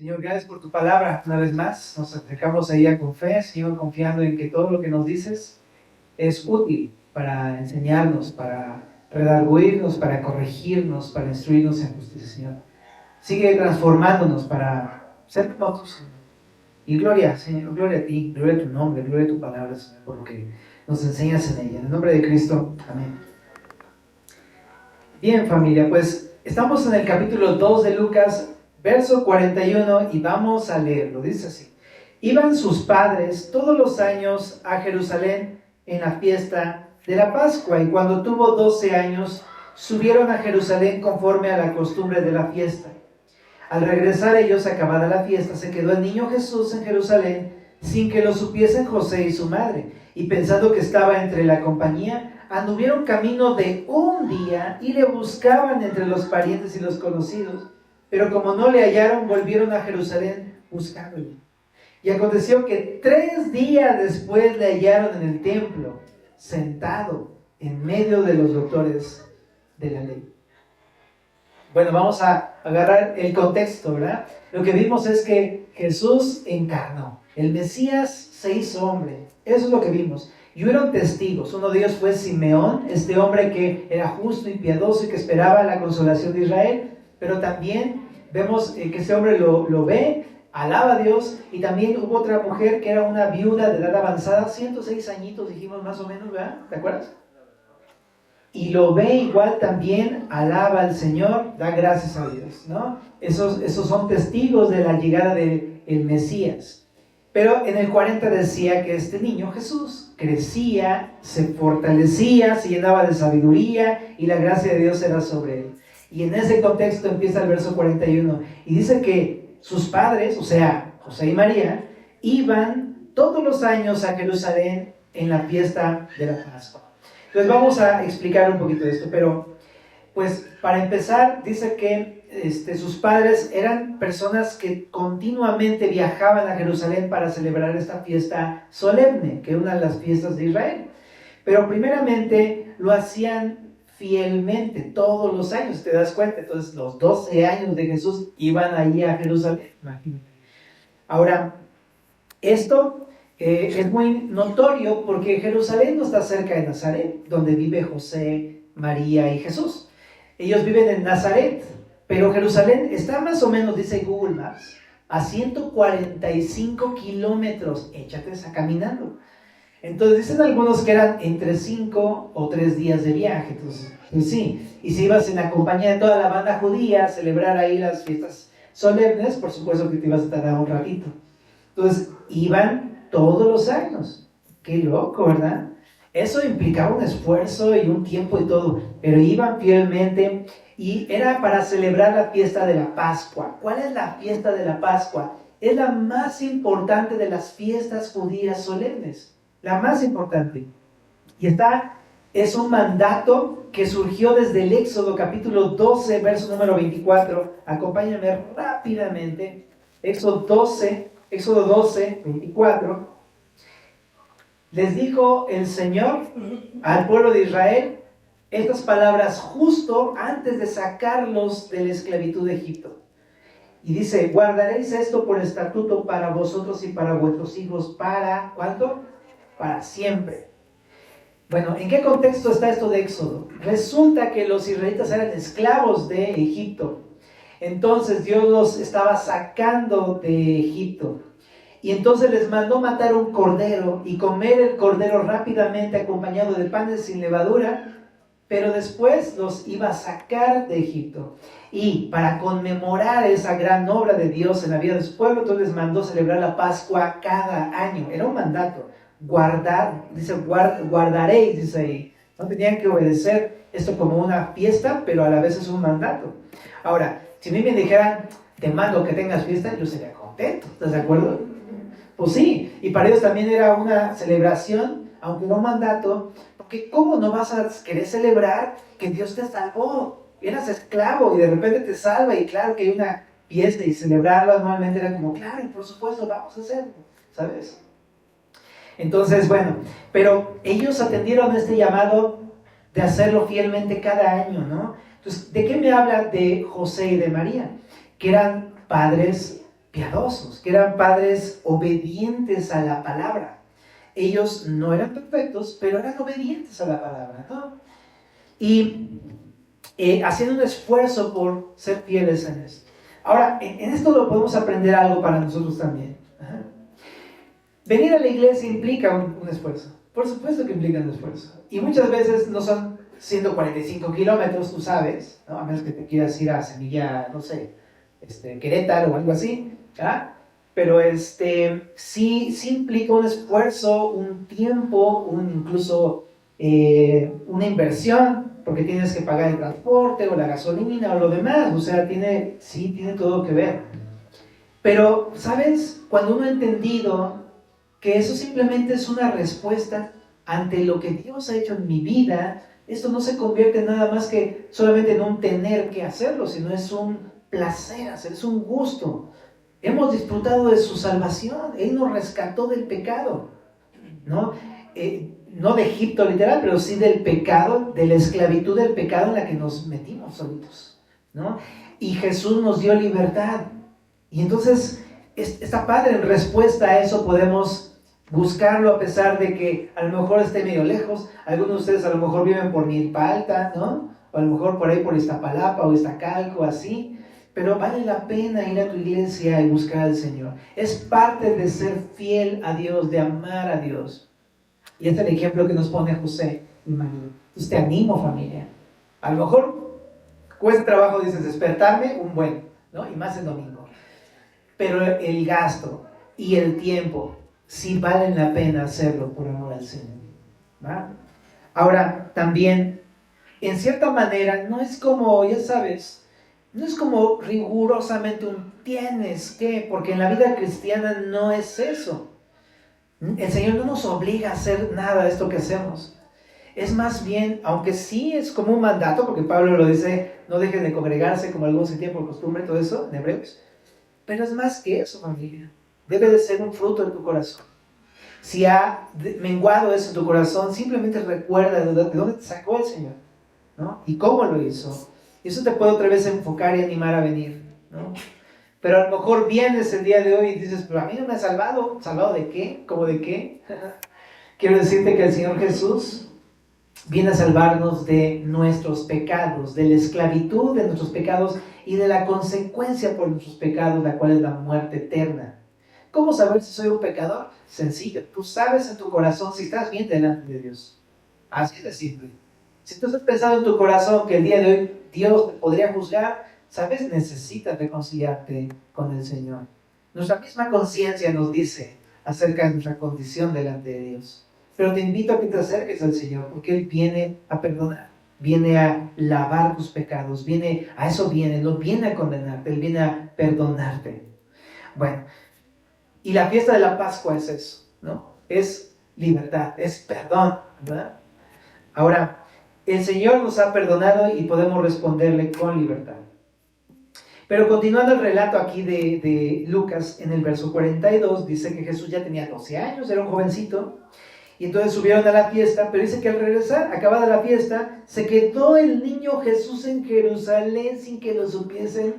Señor, gracias por tu palabra. Una vez más, nos acercamos a ella con fe, Señor, confiando en que todo lo que nos dices es útil para enseñarnos, para redarguirnos, para corregirnos, para instruirnos en justicia, Señor. Sigue transformándonos para ser como tú, Señor. Y gloria, Señor, gloria a ti, gloria a tu nombre, gloria a tu palabra, Señor, por lo que nos enseñas en ella. En el nombre de Cristo, amén. Bien, familia, pues estamos en el capítulo 2 de Lucas, verso 41, y vamos a leerlo. Dice así: iban sus padres todos los años a Jerusalén en la fiesta de la Pascua, y cuando tuvo 12 años, subieron a Jerusalén conforme a la costumbre de la fiesta. Al regresar ellos, acabada la fiesta, se quedó el niño Jesús en Jerusalén, sin que lo supiesen José y su madre, y pensando que estaba entre la compañía, anduvieron camino de un día y le buscaban entre los parientes y los conocidos, pero como no le hallaron, volvieron a Jerusalén buscándole. Y aconteció que 3 días después le hallaron en el templo, sentado en medio de los doctores de la ley. Bueno, vamos a agarrar el contexto, ¿verdad? Lo que vimos es que Jesús encarnó. El Mesías se hizo hombre. Eso es lo que vimos. Y hubieron testigos. Uno de ellos fue Simeón, este hombre que era justo y piadoso y que esperaba la consolación de Israel. Pero también vemos que ese hombre lo ve, alaba a Dios. Y también hubo otra mujer que era una viuda de edad avanzada, 106 añitos dijimos más o menos, ¿verdad? ¿Te acuerdas? Y lo ve igual también, alaba al Señor, da gracias a Dios, ¿no? Esos son testigos de la llegada del Mesías. Pero en el 40 decía que este niño Jesús crecía, se fortalecía, se llenaba de sabiduría y la gracia de Dios era sobre él. Y en ese contexto empieza el verso 41 y dice que sus padres, o sea, José y María, iban todos los años a Jerusalén en la fiesta de la Pascua. Entonces vamos a explicar un poquito de esto, pero pues para empezar dice que sus padres eran personas que continuamente viajaban a Jerusalén para celebrar esta fiesta solemne, que es una de las fiestas de Israel. Pero primeramente lo hacían fielmente todos los años, ¿te das cuenta? Entonces los 12 años de Jesús iban allí a Jerusalén, imagínate. Ahora, esto es muy notorio porque Jerusalén no está cerca de Nazaret, donde vive José, María y Jesús. Ellos viven en Nazaret, pero Jerusalén está más o menos, dice Google Maps, a 145 kilómetros. Échate esa caminando. Entonces dicen algunos que eran entre 5 o 3 días de viaje. Entonces, pues sí, y si ibas en la compañía de toda la banda judía a celebrar ahí las fiestas solemnes, por supuesto que te ibas a tardar un ratito. Entonces iban todos los años. Qué loco, ¿verdad? Eso implicaba un esfuerzo y un tiempo y todo, pero iban fielmente y era para celebrar la fiesta de la Pascua. ¿Cuál es la fiesta de la Pascua? Es la más importante de las fiestas judías solemnes, la más importante. Y es un mandato que surgió desde el Éxodo capítulo 12, verso número 24. Acompáñenme rápidamente. Éxodo 12, 24. Les dijo el Señor al pueblo de Israel estas palabras justo antes de sacarlos de la esclavitud de Egipto. Y dice: guardaréis esto por estatuto para vosotros y para vuestros hijos. ¿Para cuánto? Para siempre. Bueno, ¿en qué contexto está esto de Éxodo? Resulta que los israelitas eran esclavos de Egipto. Entonces Dios los estaba sacando de Egipto. Y entonces les mandó matar un cordero y comer el cordero rápidamente acompañado de panes sin levadura, pero después los iba a sacar de Egipto. Y para conmemorar esa gran obra de Dios en la vida de su pueblo, entonces les mandó celebrar la Pascua cada año. Era un mandato. Guardaréis, dice ahí. No tenían que obedecer esto como una fiesta, pero a la vez es un mandato. Ahora, si a mí me dijeran, te mando que tengas fiesta, yo sería contento. ¿Estás de acuerdo? Pues sí, y para ellos también era una celebración, aunque no un mandato, porque ¿cómo no vas a querer celebrar que Dios te salvó? Eras esclavo y de repente te salva, y claro que hay una fiesta, y celebrarlo anualmente era como, claro, por supuesto, vamos a hacerlo, ¿sabes? Entonces, bueno, pero ellos atendieron este llamado de hacerlo fielmente cada año, ¿no? Entonces, ¿de qué me habla de José y de María? Que eran padres piadosos, que eran padres obedientes a la palabra. Ellos no eran perfectos, pero eran obedientes a la palabra, ¿no? Y haciendo un esfuerzo por ser fieles en esto. Ahora, en esto lo podemos aprender algo para nosotros también. Ajá. Venir a la iglesia implica un esfuerzo. Por supuesto que implica un esfuerzo. Y muchas veces no son 145 kilómetros, tú sabes, ¿no? A menos que te quieras ir a Semilla, no sé, Querétaro o algo así, ¿ah? Pero sí implica un esfuerzo, un tiempo, incluso una inversión, porque tienes que pagar el transporte o la gasolina o lo demás, o sea, tiene todo que ver. Pero, ¿sabes? Cuando uno ha entendido que eso simplemente es una respuesta ante lo que Dios ha hecho en mi vida, esto no se convierte en nada más que solamente en un tener que hacerlo, sino es un placer hacer, es un gusto. Hemos disfrutado de su salvación, Él nos rescató del pecado, ¿no? No de Egipto literal, pero sí del pecado, de la esclavitud del pecado en la que nos metimos solitos, ¿no? Y Jesús nos dio libertad. Y entonces, está padre, en respuesta a eso podemos buscarlo a pesar de que a lo mejor esté medio lejos. Algunos de ustedes a lo mejor viven por Milpa Alta, ¿no? O a lo mejor por ahí por Iztapalapa o Iztacalco, así. Pero vale la pena ir a tu iglesia y buscar al Señor. Es parte de ser fiel a Dios, de amar a Dios. Y este es el ejemplo que nos pone José y María. Entonces te animo, familia. A lo mejor cuesta trabajo, dices, despertarme, un buen, ¿no? Y más el domingo. Pero el gasto y el tiempo sí valen la pena hacerlo por amor al Señor, ¿va? Ahora, también, en cierta manera, no es como, ya sabes, no es como rigurosamente un tienes que, porque en la vida cristiana no es eso. El Señor no nos obliga a hacer nada de esto que hacemos. Es más bien, aunque sí es como un mandato, porque Pablo lo dice, no dejen de congregarse como algunos se tienen por costumbre, todo eso, en Hebreos. Pero es más que eso, familia. Debe de ser un fruto en tu corazón. Si ha menguado eso en tu corazón, simplemente recuerda de dónde te sacó el Señor, ¿no? Y cómo lo hizo. Y eso te puede otra vez enfocar y animar a venir, ¿no? Pero a lo mejor vienes el día de hoy y dices, pero a mí no me ha salvado. ¿Salvado de qué? ¿Cómo de qué? Quiero decirte que el Señor Jesús viene a salvarnos de nuestros pecados, de la esclavitud de nuestros pecados y de la consecuencia por nuestros pecados, la cual es la muerte eterna. ¿Cómo saber si soy un pecador? Sencillo, tú sabes en tu corazón si estás bien delante de Dios. Así de simple. Si tú has pensado en tu corazón que el día de hoy Dios te podría juzgar, sabes, necesitas reconciliarte con el Señor. Nuestra misma conciencia nos dice acerca de nuestra condición delante de Dios. Pero te invito a que te acerques al Señor, porque Él viene a perdonar, viene a lavar tus pecados, no viene a condenarte, Él viene a perdonarte. Bueno, y la fiesta de la Pascua es eso, ¿no? Es libertad, es perdón, ¿verdad? Ahora, el Señor nos ha perdonado y podemos responderle con libertad. Pero continuando el relato aquí de Lucas, en el verso 42, dice que Jesús ya tenía 12 años, era un jovencito, y entonces subieron a la fiesta, pero dice que al regresar, acabada la fiesta, se quedó el niño Jesús en Jerusalén sin que lo supiesen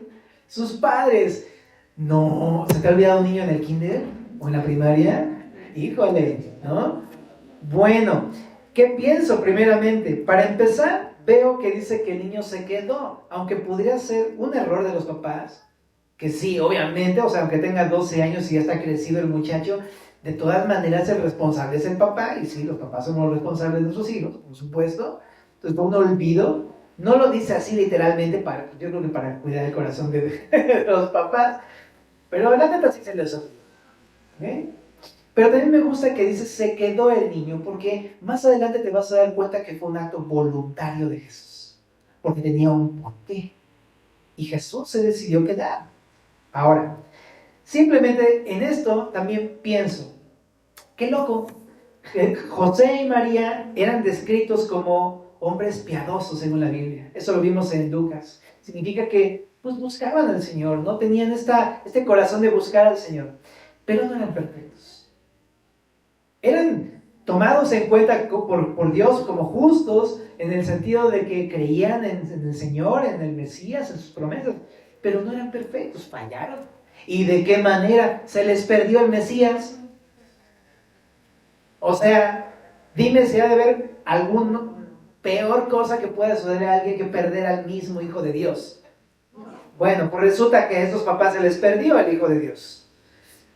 sus padres. No, ¿se te ha olvidado un niño en el kinder o en la primaria? Híjole, ¿no? Bueno, ¿qué pienso primeramente? Para empezar, veo que dice que el niño se quedó, aunque podría ser un error de los papás, que sí, obviamente, o sea, aunque tenga 12 años y ya está crecido el muchacho, de todas maneras el responsable es el papá, y sí, los papás somos los responsables de nuestros hijos, por supuesto. Entonces, por un olvido, no lo dice así literalmente, yo creo que para cuidar el corazón de los papás, pero la neta sí se les olvidó, ¿okay? Pero también me gusta que dice se quedó el niño, porque más adelante te vas a dar cuenta que fue un acto voluntario de Jesús, porque tenía un porqué, y Jesús se decidió quedar. Ahora, simplemente en esto también pienso, qué loco, José y María eran descritos como hombres piadosos según la Biblia. Eso lo vimos en Lucas. Significa que pues buscaban al Señor, ¿no? Tenían este corazón de buscar al Señor, pero no eran perfectos. Eran tomados en cuenta por Dios como justos, en el sentido de que creían en el Señor, en el Mesías, en sus promesas, pero no eran perfectos, fallaron. ¿Y de qué manera se les perdió el Mesías? O sea, dime si ha de haber alguna peor cosa que pueda suceder a alguien que perder al mismo Hijo de Dios. Bueno, pues resulta que a esos papás se les perdió el Hijo de Dios.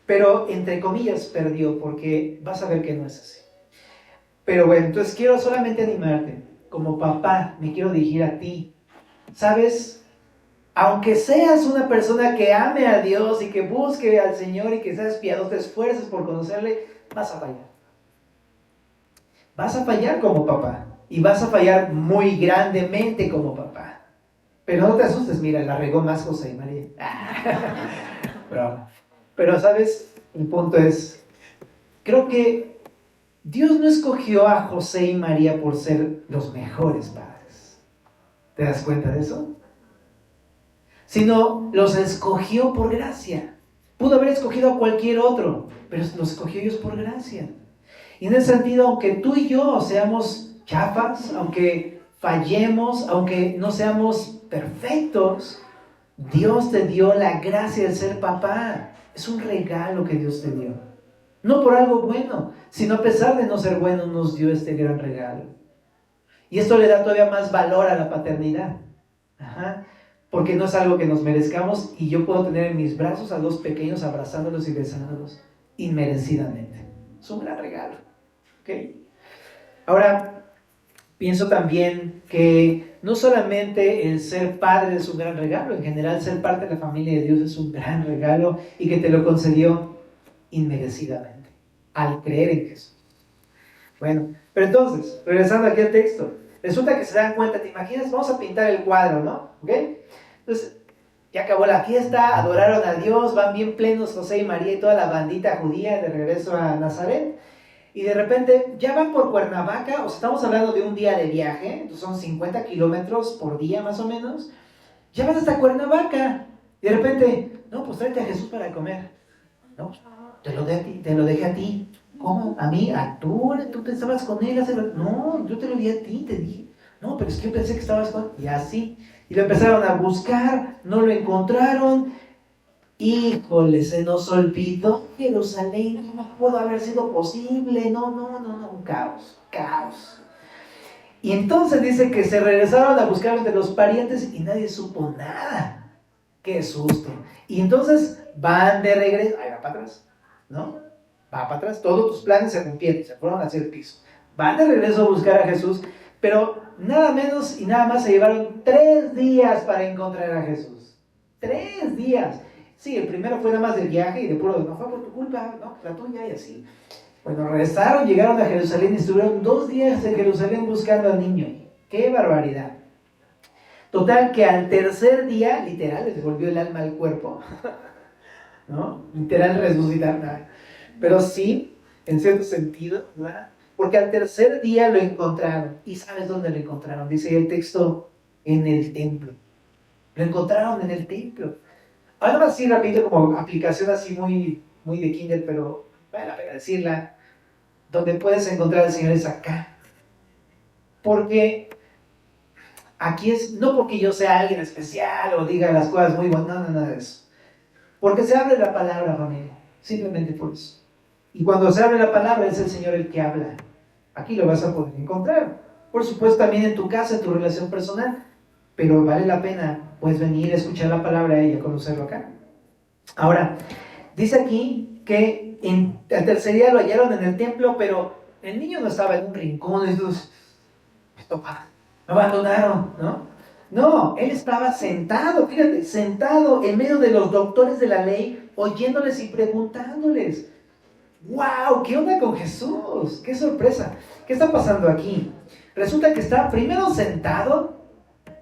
Pero, entre comillas, perdió, porque vas a ver que no es así. Pero bueno, entonces quiero solamente animarte. Como papá, me quiero dirigir a ti. ¿Sabes? Aunque seas una persona que ame a Dios y que busque al Señor y que seas piadoso, te esfuerces por conocerle, vas a fallar. Vas a fallar como papá. Y vas a fallar muy grandemente como papá. Pero no te asustes, mira, la regó más José y María. Pero, ¿sabes? El punto es, creo que Dios no escogió a José y María por ser los mejores padres. ¿Te das cuenta de eso? Sino los escogió por gracia. Pudo haber escogido a cualquier otro, pero los escogió ellos por gracia. Y en ese sentido, aunque tú y yo seamos chafas, aunque fallemos, aunque no seamos perfectos, Dios te dio la gracia de ser papá. Es un regalo que Dios te dio. No por algo bueno, sino a pesar de no ser bueno, nos dio este gran regalo. Y esto le da todavía más valor a la paternidad. Porque no es algo que nos merezcamos y yo puedo tener en mis brazos a dos pequeños abrazándolos y besándolos inmerecidamente. Es un gran regalo. ¿Okay? Ahora, pienso también que no solamente el ser padre es un gran regalo, en general ser parte de la familia de Dios es un gran regalo y que te lo concedió inmerecidamente, al creer en Jesús. Bueno, pero entonces, regresando aquí al texto, resulta que se dan cuenta, ¿te imaginas? Vamos a pintar el cuadro, ¿no? ¿Ok? Entonces, ya acabó la fiesta, adoraron a Dios, van bien plenos José y María y toda la bandita judía de regreso a Nazaret. Y de repente ya van por Cuernavaca, o sea, estamos hablando de un día de viaje, entonces son 50 kilómetros por día más o menos. Ya van hasta Cuernavaca. Y de repente, no, pues tráete a Jesús para comer. No, te lo dejé a ti. ¿Cómo? ¿A mí? ¿A tú? ¿Tú te estabas con él? No, yo te lo di a ti, te dije. No, pero es que yo pensé que estabas con... Y así. Y lo empezaron a buscar, no lo encontraron. Híjole, se nos olvidó Jerusalén, no pudo haber sido posible, no, un caos. Y entonces dice que se regresaron a buscar entre los parientes y nadie supo nada. ¡Qué susto! Y entonces van de regreso, ahí va para atrás, ¿no? Va para atrás, todos tus planes se rompieron, se fueron hacia el piso. Van de regreso a buscar a Jesús, pero nada menos y nada más se llevaron 3 días para encontrar a Jesús. 3 días. Sí, el primero fue nada más del viaje y de puro, no fue por tu culpa, no, la tuya y así. Bueno, regresaron, llegaron a Jerusalén y estuvieron 2 días en Jerusalén buscando al niño. ¡Qué barbaridad! Total que al tercer día, literal, les devolvió el alma al cuerpo. ¿No? Literal resucitar, nada. Pero sí, en cierto sentido, ¿verdad? Porque al tercer día lo encontraron. ¿Y sabes dónde lo encontraron? Dice el texto, en el templo. Lo encontraron en el templo. Ahora más así rápido, como aplicación así muy, muy de kinder, pero vale la pena decirla. Donde puedes encontrar al Señor es acá. Porque aquí es, no porque yo sea alguien especial o diga las cosas muy buenas, no, nada de eso. Porque se abre la palabra, familia. Simplemente por eso. Y cuando se abre la palabra es el Señor el que habla. Aquí lo vas a poder encontrar. Por supuesto también en tu casa, en tu relación personal. Pero vale la pena pues venir a escuchar la palabra y a conocerlo acá. Ahora, dice aquí que al tercer día lo hallaron en el templo, pero el niño no estaba en un rincón. Entonces, me abandonaron, ¿no? No, él estaba sentado, fíjate, sentado en medio de los doctores de la ley, oyéndoles y preguntándoles. ¡Wow! ¿Qué onda con Jesús? ¡Qué sorpresa! ¿Qué está pasando aquí? Resulta que está primero sentado,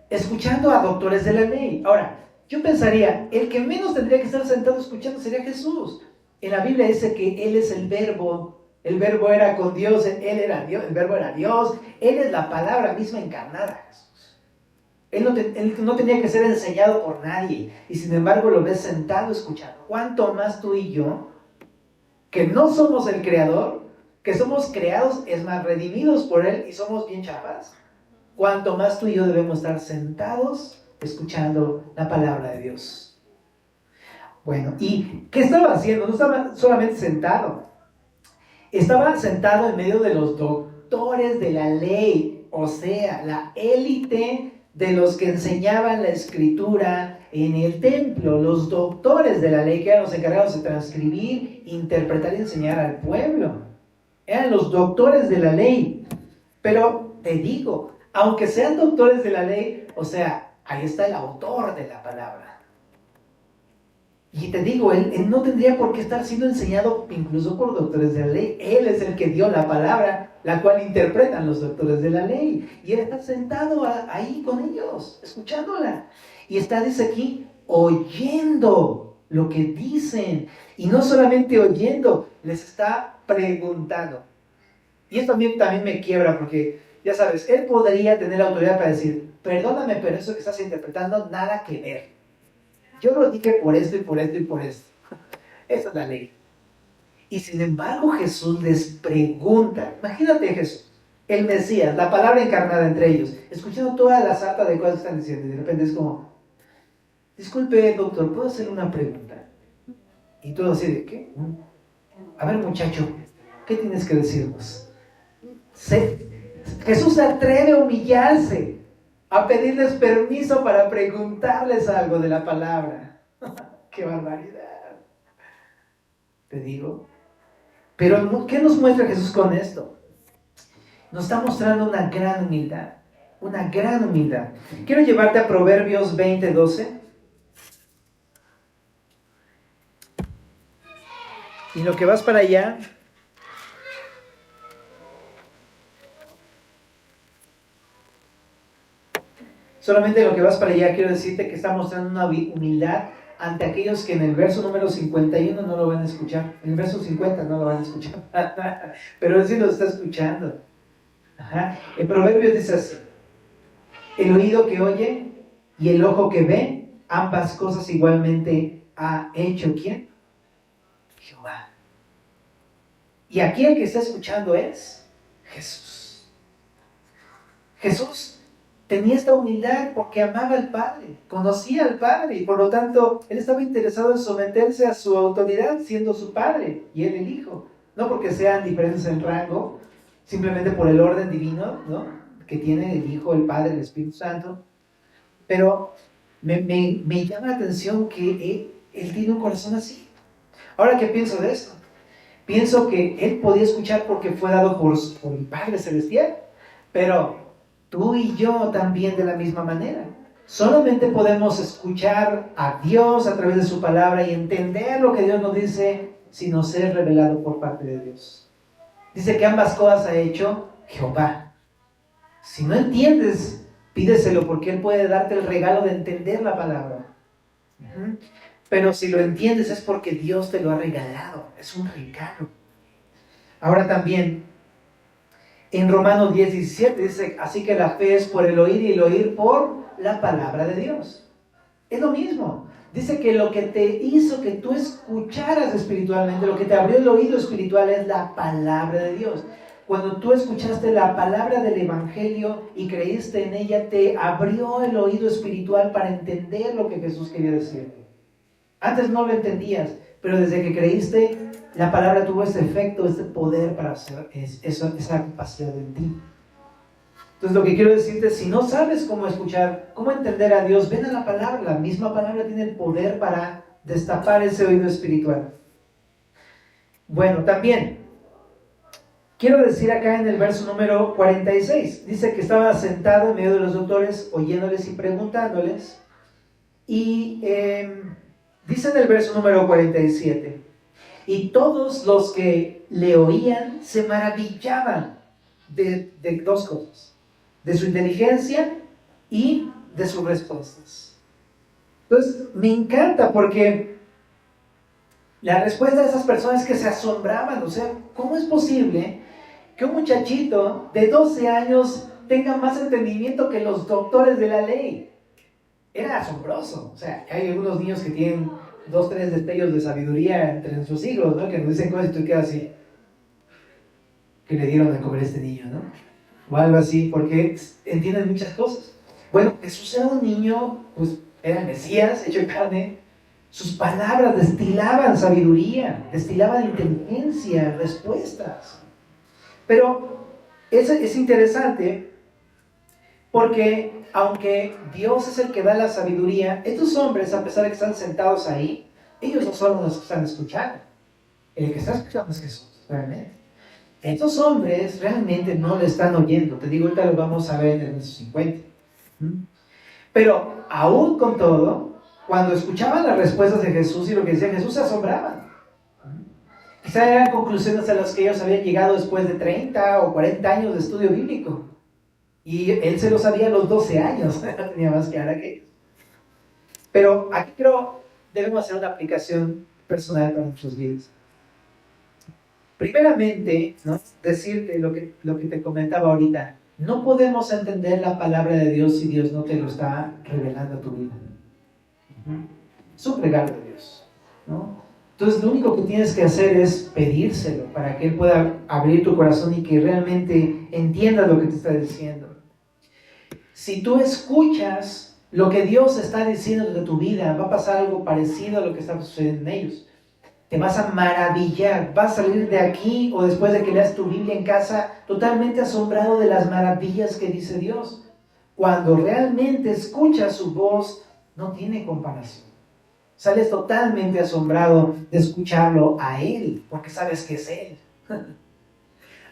escuchando a doctores de la ley. Ahora, yo pensaría, el que menos tendría que estar sentado escuchando sería Jesús. En la Biblia dice que Él es el verbo era con Dios, Él era Dios, el verbo era Dios, Él es la palabra misma encarnada, Jesús. Él no tenía que ser enseñado por nadie, y sin embargo lo ves sentado escuchando. ¿Cuánto más tú y yo, que no somos el creador, que somos creados, es más, redimidos por Él y somos bien chapas? Cuanto más tú y yo debemos estar sentados escuchando la palabra de Dios. Bueno, ¿y qué estaba haciendo? No estaba solamente sentado. Estaba sentado en medio de los doctores de la ley, o sea, la élite de los que enseñaban la escritura en el templo, los doctores de la ley que eran los encargados de transcribir, interpretar y enseñar al pueblo. Eran los doctores de la ley. Pero te digo, aunque sean doctores de la ley, o sea, ahí está el autor de la palabra. Y te digo, él no tendría por qué estar siendo enseñado incluso por doctores de la ley. Él es el que dio la palabra, la cual interpretan los doctores de la ley. Y él está sentado ahí con ellos, escuchándola. Y está, dice aquí, oyendo lo que dicen. Y no solamente oyendo, les está preguntando. Y esto también me quiebra porque, ya sabes, él podría tener la autoridad para decir, perdóname, pero eso que estás interpretando, nada que ver. Yo lo dije por esto y por esto y por esto. Esa es la ley. Y sin embargo Jesús les pregunta. Imagínate Jesús, el Mesías, la palabra encarnada entre ellos, escuchando toda la sarta de cosas que están diciendo. Y de repente es como, disculpe doctor, ¿puedo hacer una pregunta? Y todo así de, ¿qué? A ver muchacho, ¿qué tienes que decirnos? Jesús se atreve a humillarse, a pedirles permiso para preguntarles algo de la palabra. ¡Qué barbaridad! Te digo. Pero ¿qué nos muestra Jesús con esto? Nos está mostrando una gran humildad. Una gran humildad. Quiero llevarte a Proverbios 20:12. Y lo que vas para allá, solamente lo que vas para allá, quiero decirte que está mostrando una humildad ante aquellos que en el verso número 51 no lo van a escuchar. En el verso 50 no lo van a escuchar. Pero él sí lo está escuchando. Ajá. El proverbio dice así: el oído que oye y el ojo que ve, ambas cosas igualmente ha hecho ¿quién? Jehová. Y aquí el que está escuchando es Jesús. Jesús tenía esta humildad porque amaba al Padre, conocía al Padre y por lo tanto él estaba interesado en someterse a su autoridad siendo su Padre y él el Hijo. No porque sean diferentes en rango, simplemente por el orden divino, ¿no?, que tiene el Hijo, el Padre, el Espíritu Santo. Pero me llama la atención que él tiene un corazón así. Ahora, ¿qué pienso de esto? Pienso que él podía escuchar porque fue dado por el Padre Celestial, pero tú y yo también de la misma manera. Solamente podemos escuchar a Dios a través de su palabra y entender lo que Dios nos dice si nos es revelado por parte de Dios. Dice que ambas cosas ha hecho Jehová. Si no entiendes, pídeselo porque Él puede darte el regalo de entender la palabra. Pero si lo entiendes es porque Dios te lo ha regalado. Es un regalo. Ahora también, en Romanos 10:17 dice, así que la fe es por el oír y el oír por la palabra de Dios. Es lo mismo. Dice que lo que te hizo que tú escucharas espiritualmente, lo que te abrió el oído espiritual es la palabra de Dios. Cuando tú escuchaste la palabra del Evangelio y creíste en ella, te abrió el oído espiritual para entender lo que Jesús quería decirte. Antes no lo entendías, pero desde que creíste, la palabra tuvo ese efecto, este poder para hacer esa capacidad en ti. Entonces lo que quiero decirte es, si no sabes cómo escuchar, cómo entender a Dios, ven a la palabra. La misma palabra tiene el poder para destapar ese oído espiritual. Bueno, también quiero decir acá en el verso número 46, dice que estaba sentado en medio de los doctores, oyéndoles y preguntándoles, y dice en el verso número 47, y todos los que le oían se maravillaban de dos cosas, de su inteligencia y de sus respuestas. Entonces, me encanta porque la respuesta de esas personas que se asombraban, o sea, ¿cómo es posible que un muchachito de 12 años tenga más entendimiento que los doctores de la ley? Era asombroso. O sea, hay algunos niños que tienen 2, 3 destellos de sabiduría entre sus siglos, ¿no?, que nos dicen cosas y tú quedas así, que le dieron a comer a este niño, ¿no?, o algo así, porque entienden muchas cosas. Bueno, Jesús era un niño, pues era el Mesías hecho de carne, Sus palabras destilaban sabiduría, destilaban inteligencia, respuestas. Pero es interesante porque aunque Dios es el que da la sabiduría, estos hombres, a pesar de que están sentados ahí, ellos no son los que están escuchando. El que está escuchando es Jesús, realmente. Estos hombres realmente no le están oyendo. Te digo, ahorita lo vamos a ver en el verso 50. Pero aún con todo, cuando escuchaban las respuestas de Jesús y lo que decía Jesús, se asombraban. Quizá eran conclusiones a las que ellos habían llegado después de 30 o 40 años de estudio bíblico. Y él se lo sabía a los 12 años, no tenía más clara que ellos. Pero aquí creo debemos hacer una aplicación personal para nuestras vidas. Primeramente, ¿no? Decirte lo que te comentaba ahorita. No podemos entender la palabra de Dios si Dios no te lo está revelando a tu vida. Es un regalo de Dios, ¿no? Entonces lo único que tienes que hacer es pedírselo para que Él pueda abrir tu corazón y que realmente entiendas lo que te está diciendo. Si tú escuchas lo que Dios está diciendo de tu vida, va a pasar algo parecido a lo que está sucediendo en ellos. Te vas a maravillar, vas a salir de aquí o después de que leas tu Biblia en casa totalmente asombrado de las maravillas que dice Dios. Cuando realmente escuchas su voz, no tiene comparación. Sales totalmente asombrado de escucharlo a Él, porque sabes que es Él.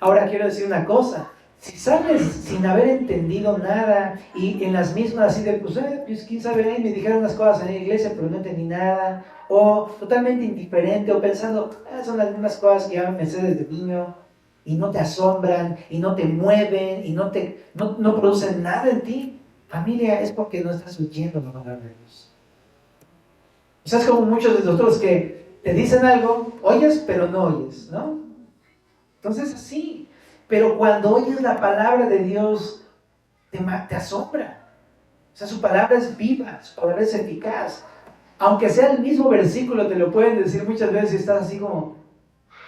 Ahora quiero decir una cosa. Si sales sin haber entendido nada y en las mismas así de, pues quién sabe, me dijeron unas cosas en la iglesia, pero no entendí nada, o totalmente indiferente, o pensando, son las mismas cosas que ya me sé desde niño, y no te asombran, y no te mueven, y no producen nada en ti, familia, es porque no estás oyendo la palabra de Dios. O sea, es como muchos de nosotros que te dicen algo, oyes, pero no oyes, ¿no? Entonces así. Pero cuando oyes la palabra de Dios, te asombra. O sea, su palabra es viva, su palabra es eficaz. Aunque sea el mismo versículo, te lo pueden decir muchas veces y estás así como,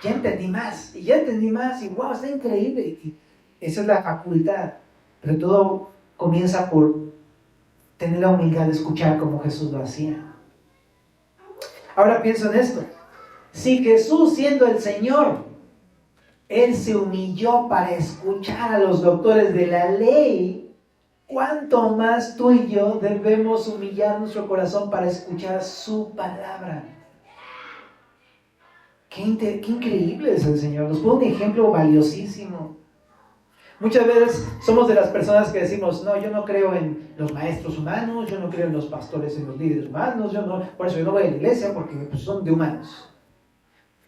ya entendí más, y wow, está increíble. Y esa es la facultad. Pero todo comienza por tener la humildad de escuchar como Jesús lo hacía. Ahora pienso en esto. Si Jesús, siendo el Señor, Él se humilló para escuchar a los doctores de la ley, ¿cuánto más tú y yo debemos humillar nuestro corazón para escuchar su palabra? Qué increíble es el Señor. Nos pone un ejemplo valiosísimo. Muchas veces somos de las personas que decimos, no, yo no creo en los maestros humanos, yo no creo en los pastores, en los líderes humanos, por eso yo no voy a la iglesia porque pues, son de humanos.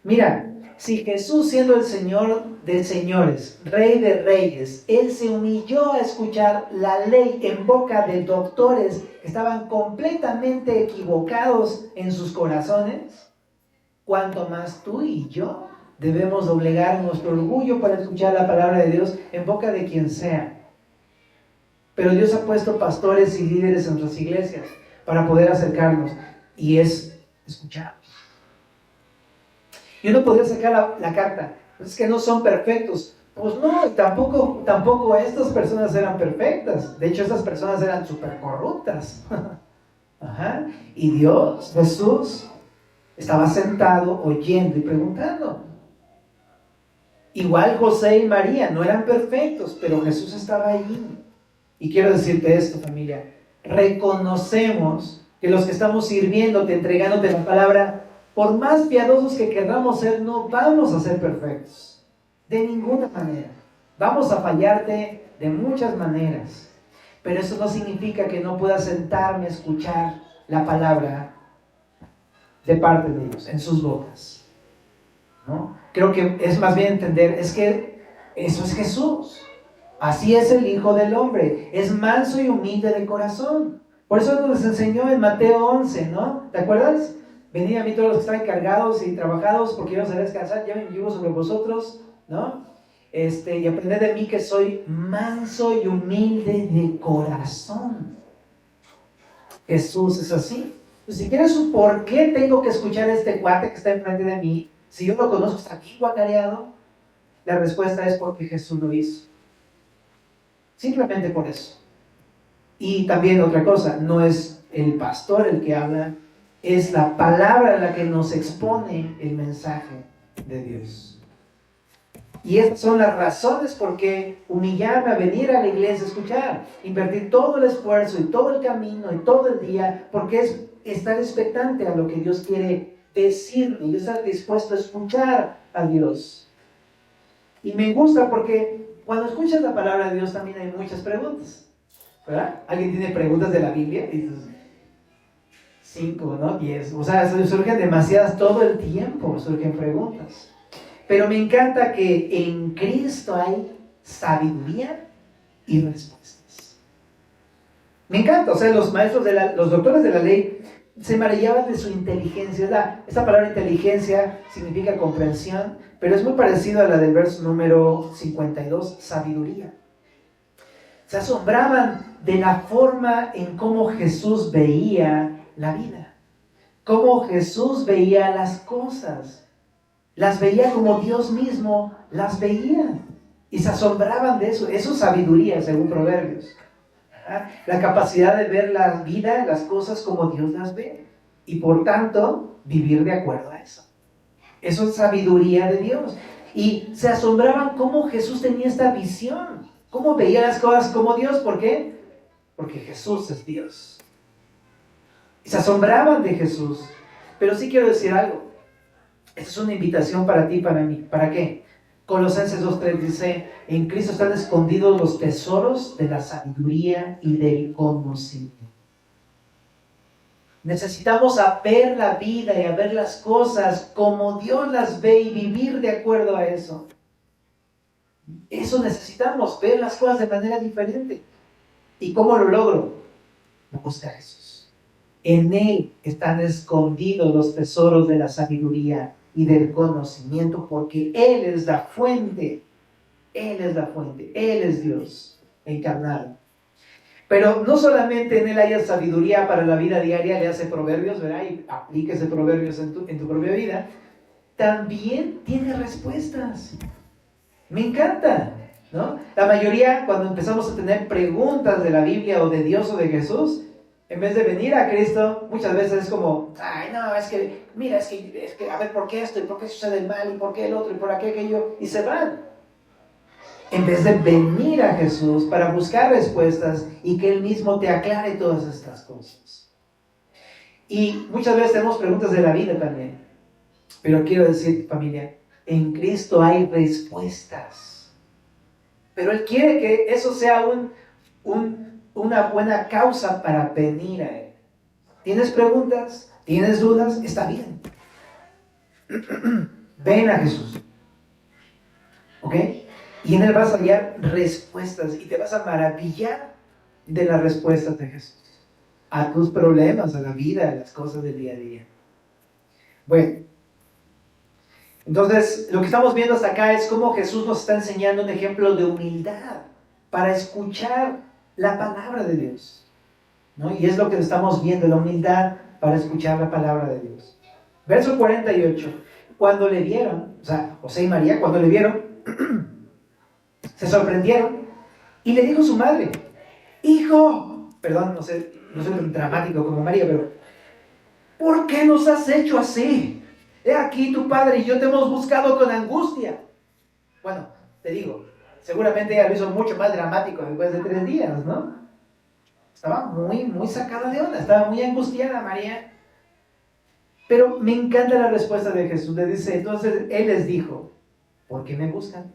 Mira, si Jesús, siendo el Señor de señores, Rey de reyes, Él se humilló a escuchar la ley en boca de doctores que estaban completamente equivocados en sus corazones, ¿cuánto más tú y yo debemos doblegar nuestro orgullo para escuchar la palabra de Dios en boca de quien sea? Pero Dios ha puesto pastores y líderes en nuestras iglesias para poder acercarnos, y es escuchar. Y uno podría sacar la carta, es que no son perfectos. Pues no, tampoco estas personas eran perfectas. De hecho, estas personas eran súper corruptas. Ajá. Y Dios, Jesús, estaba sentado oyendo y preguntando. Igual José y María no eran perfectos, pero Jesús estaba allí. Y quiero decirte esto, familia. Reconocemos que los que estamos sirviéndote, entregándote la palabra, por más piadosos que queramos ser, no vamos a ser perfectos. De ninguna manera. Vamos a fallarte de muchas maneras. Pero eso no significa que no pueda sentarme a escuchar la palabra de parte de ellos, en sus bocas. ¿No? Creo que es más bien entender, es que eso es Jesús. Así es el Hijo del Hombre. Es manso y humilde de corazón. Por eso nos enseñó en Mateo 11, ¿no? ¿Te acuerdas? Venid a mí todos los que están cargados y trabajados, porque yo os haré descansar, lleven mi yugo sobre vosotros, ¿no? Y aprended de mí que soy manso y humilde de corazón. Jesús es así. Pues si quieres un por qué tengo que escuchar a este cuate que está enfrente de mí, si yo lo conozco, está aquí guacareado, la respuesta es porque Jesús lo hizo. Simplemente por eso. Y también otra cosa, no es el pastor el que habla, es la palabra en la que nos expone el mensaje de Dios. Y estas son las razones por qué humillarme a venir a la iglesia a escuchar, invertir todo el esfuerzo y todo el camino y todo el día, porque es estar expectante a lo que Dios quiere decirme y estar dispuesto a escuchar a Dios. Y me gusta porque cuando escuchas la palabra de Dios también hay muchas preguntas, ¿verdad? ¿Alguien tiene preguntas de la Biblia? Y dices, 5, ¿no? 10. O sea, surgen demasiadas, todo el tiempo surgen preguntas. Pero me encanta que en Cristo hay sabiduría y respuestas. Me encanta, o sea, los maestros, los doctores de la ley se maravillaban de su inteligencia. Esta palabra inteligencia significa comprensión, pero es muy parecido a la del verso número 52, sabiduría. Se asombraban de la forma en cómo Jesús veía la vida, cómo Jesús veía las cosas. Las veía como Dios mismo las veía. Y se asombraban de eso. Eso es sabiduría, según Proverbios. La capacidad de ver la vida, las cosas como Dios las ve. Y por tanto, vivir de acuerdo a eso. Eso es sabiduría de Dios. Y se asombraban cómo Jesús tenía esta visión. Cómo veía las cosas como Dios. ¿Por qué? Porque Jesús es Dios. Y se asombraban de Jesús. Pero sí quiero decir algo. Esta es una invitación para ti y para mí. ¿Para qué? Colosenses 2:3 dice, en Cristo están escondidos los tesoros de la sabiduría y del conocimiento. Necesitamos a ver la vida y a ver las cosas como Dios las ve y vivir de acuerdo a eso. Eso necesitamos, ver las cosas de manera diferente. ¿Y cómo lo logro? Busca a Jesús. En Él están escondidos los tesoros de la sabiduría y del conocimiento, porque Él es la fuente. Él es la fuente. Él es Dios encarnado. Pero no solamente en Él haya sabiduría para la vida diaria, le hace proverbios, ¿verdad? Y aplique ese proverbios en tu propia vida. También tiene respuestas. Me encanta, ¿no? La mayoría, cuando empezamos a tener preguntas de la Biblia o de Dios o de Jesús, en vez de venir a Cristo, muchas veces es como, ay, no, es que, mira, es que, a ver, ¿por qué esto? ¿Y por qué sucede el mal? ¿Y por qué el otro? ¿Y por qué aquello? Y se van. En vez de venir a Jesús para buscar respuestas y que Él mismo te aclare todas estas cosas. Y muchas veces tenemos preguntas de la vida también. Pero quiero decir, familia, en Cristo hay respuestas. Pero Él quiere que eso sea una buena causa para venir a Él. ¿Tienes preguntas? ¿Tienes dudas? Está bien. Ven a Jesús. ¿Ok? Y en Él vas a hallar respuestas y te vas a maravillar de las respuestas de Jesús a tus problemas, a la vida, a las cosas del día a día. Bueno, entonces lo que estamos viendo hasta acá es cómo Jesús nos está enseñando un ejemplo de humildad para escuchar la palabra de Dios, ¿no? Y es lo que estamos viendo, la humildad para escuchar la palabra de Dios. Verso 48. Cuando le vieron, o sea, José y María, cuando le vieron, se sorprendieron y le dijo su madre, hijo, perdón, no soy tan dramático como María, pero ¿por qué nos has hecho así? He aquí tu padre y yo te hemos buscado con angustia. Bueno, te digo, seguramente ella lo hizo mucho más dramático después de 3 días, ¿no? Estaba muy sacada de onda, estaba muy angustiada María. Pero me encanta la respuesta de Jesús. Le dice, entonces Él les dijo, ¿por qué me buscan?